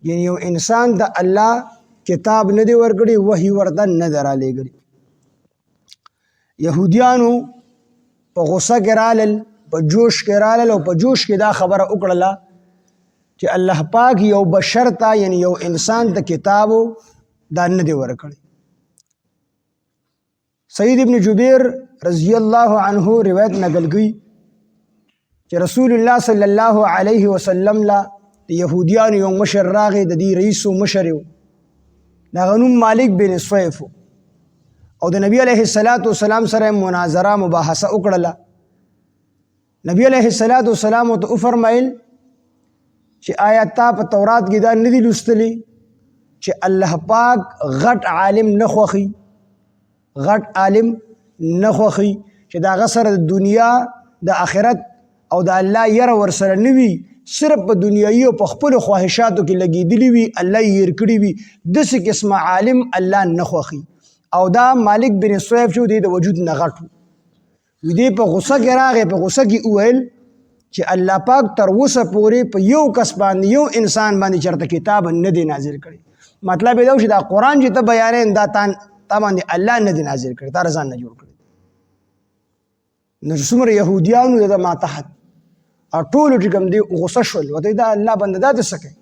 یعنی یو انسان د الله کتاب نه دی ورکړي، وحی ورته نه دی رالیږلی. یهودیانو په غصه کې رالل، په جوش کې رالل او په جوش کې دا خبره وکړله چې الله پاک یو بشر ته یعنی یو انسان ته کتابو دا نه دی ورکړی. سعید ابن جبیر رضی الله عنه روایت نقل کړي چې رسول الله صلی الله علیه وسلم لا د یهودیانو یو مشر راغی، د دې رئیس و مشر و، دغه نوم مالک بن سویف او د نبی علیه السلام سره مناظره مباحثه وکړله. نبی علیه السلام ته وفرمایل چې آیا تا په تورات کې دا نه دي لوستلی چې الله پاک غټ عالم نه خوښي، غټ عالم نه خوښي چې د هغه سره د دنیا د آخرت او د الله یره ورسره نه وي، صرف په دنیایي او په خپلو خواهشاتو کې لګېدلي وي، الله یې هېر کړي وي، داسې قسمه عالم الله نه خوښي. او دا مالک بن سویف چې دی د وجود نه غټ و. دی په غصه کې راغی، په غصه کې وویل چې الله پاک تر اوسه پورې په یو کس باندې، یو انسان باندې چېرته کتاب نه دی نازل کړی. مطلب یې دا چې دا قرآن چې ته بیانې دا تا باندې الله نه دی نازل کړی، تا رضان نه جوړ کړی. نو څومره یهودیانو د ماتحت او ټولو چې کوم دی غصه شول، ورته دا الله بنده دا څه کوي؟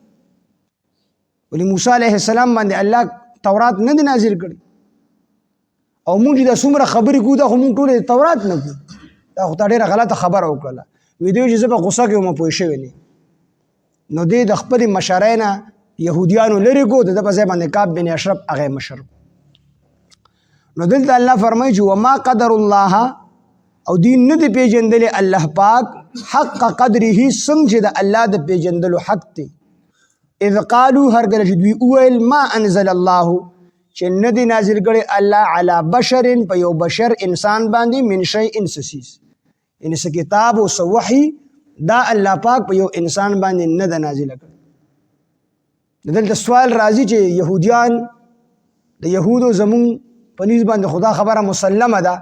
ولې موسی علیه السلام باندې الله تورات نه دی نازل کړی او مونږ چې دا څومره خبرې کوو دا خو مونږ ټولې تورات نه کوو. دا خو تا ډېره غلطه خبره وکړله. وی دی چې زه په غصه کې وم پوه شوی نه. نو دی د خپلې مشرۍ نه یهودیانو لرې کړو، د ده په ځای باندې کعب بن اشرف هغه یې مشر. نو دلته الله فرمایي چې وما قدر الله، او دوی نه دی پیژندلی الله پاک حق قدره، څنګه چې د الله د پیژندلو حق دی. اذ قالو، هر کله چې دوی وویل ما انزل الله، چې نه دی نازل کړی الله علی بشر، په یو بشر انسان باندې، من شیء څه څیز، یعنې څه کتاب او څه وحي دا الله پاک په یو انسان باندې نه ده نازله کړی. دلته سوال راځي چې یهودیان، د یهودو زمونږ په نیز باندې خدا خبره مسلمه ده،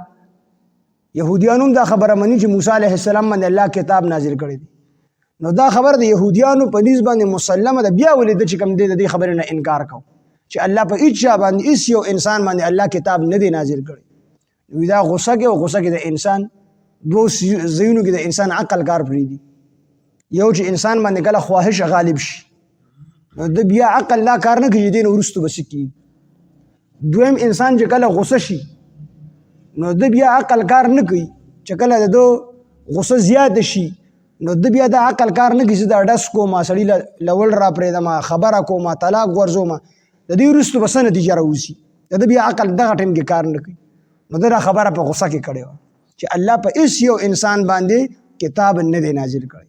یهودیانو هم دا خبره مني چې موسی علیه السلام باندې الله کتاب نازل کړی دی. نو دا خبره د یهودیانو په نیز باندې مسلمه ده، بیا ولې ده چې کوم دی د دې خبرې نه انکار کو چې الله په هیڅ چا باندې، هیڅ یو انسان باندې الله کتاب نه دی نازل کړی. نو دا غصه کې، او غصه کې د انسان دوه ځایونو کې د انسان عقل کار پرېږدي. یو چې انسان باندې کله خواهش غالب شي، نو د بیا عقل لا کار نه کوي، دې نه وروسته به څه کېږي. دویم انسان چې کله غصه شي، نو د بیا عقل کار نه کوي، چې کله د ده غصه زیاته شي، نو د بیا د عقل کار نه کوي چې دا ډس کومه، سړي لول را پرېږدمه، خبره کومه، طلاق ورځومه، د دې وروسته به څه نتیجه راوځي. د ده بیا عقل دغه ټایم کې کار نه کوي. نو ده دا خبره په غصه کې کړې وه چې الله په هېڅ یو انسان باندې کتاب نه دی نازل کړی.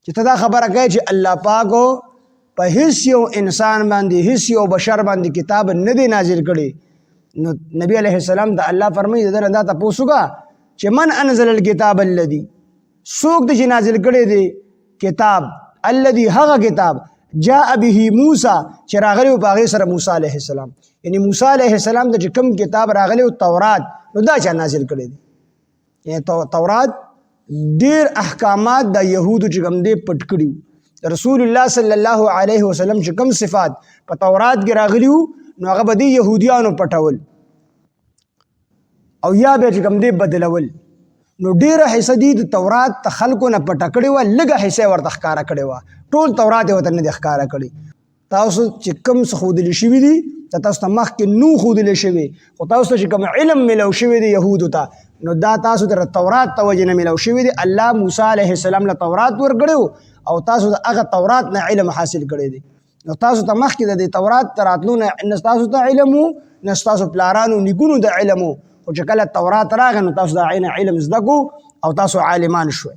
چې ته دا خبره کوې چې الله پاکو په هیڅ یو انسان باندې، هیڅ یو بشر باندې کتاب نه دی نازل کړی. نو نبی علیه السلام ته الله فرمایي د ده نه دا تپوس وکړه چې من انزل الکتاب الذي، څوک دی چې نازل کړی دی کتاب، الذي هغه کتاب، جاء به موسی چې راغلی و په هغې سره موسی علیه السلام، یعنی موسی علیه السلام ته چې کوم کتاب راغلی و تورات، نو دا چا نازل کړی دی. یعنی تورات ډېر احکامات د یهودو چې کوم دی پټ کړي وو. رسول الله صلی الله علیه وسلم چې کوم صفات په تورات کې راغلي وو، نو هغه به د یهودیانو پټول او یا به چې کوم دی بدلول. نو ډېره حصه دي د تورات ته خلکو نه پټه کړې وه، لږه حصه یې ورته ښکاره کړې وه، ټول تورات یې ورته نه دی ښکاره کړی. تاسو چې کوم څه ښودلي شوي دي، تاسو ته مخکې نو ښودلی شوي، خو تاسو ته چې کوم علم میلو شوی دی یهودو ته، نو دا تاسو ته تورات ته وجې نه میلو شوي دی. الله موسی علیه السلام له تورات ورکړی و او تاسو د هغه تورات نه علم حاصل کړی دی. نو تاسو ته مخکې د دې تورات ته راتلو نه تاسو ته علم و، نه ستاسو پلارانو نیکونو د علم و، خو چې کله تورات راغی نو تاسو د هغې نه علم زده کړو او تاسو عالمان شوئ.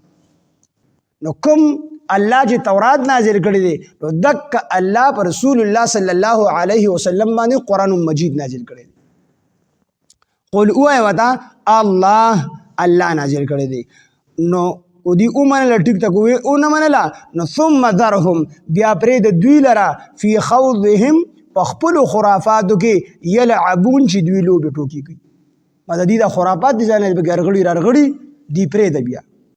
نو کوم الله چې تورات نازل کړی دی، نو دک الله پر رسول الله صلی الله علیه وسلم باندې قرآن مجید نازل کړی دی. قل اوه وتا الله نازل کړی دی. نو او دی اومنله ټیک ته کوې او نه منله، نو ثم ذرهم، بیا پرېږده دوی لره فی خوضهم، په خپلو خرافاتو کې، یلعبون چې دوی لوبې ټوکې کوي. د دې د خرافات دي ځای نه پکې ارغړي رارغړي دی پرېږده بیا.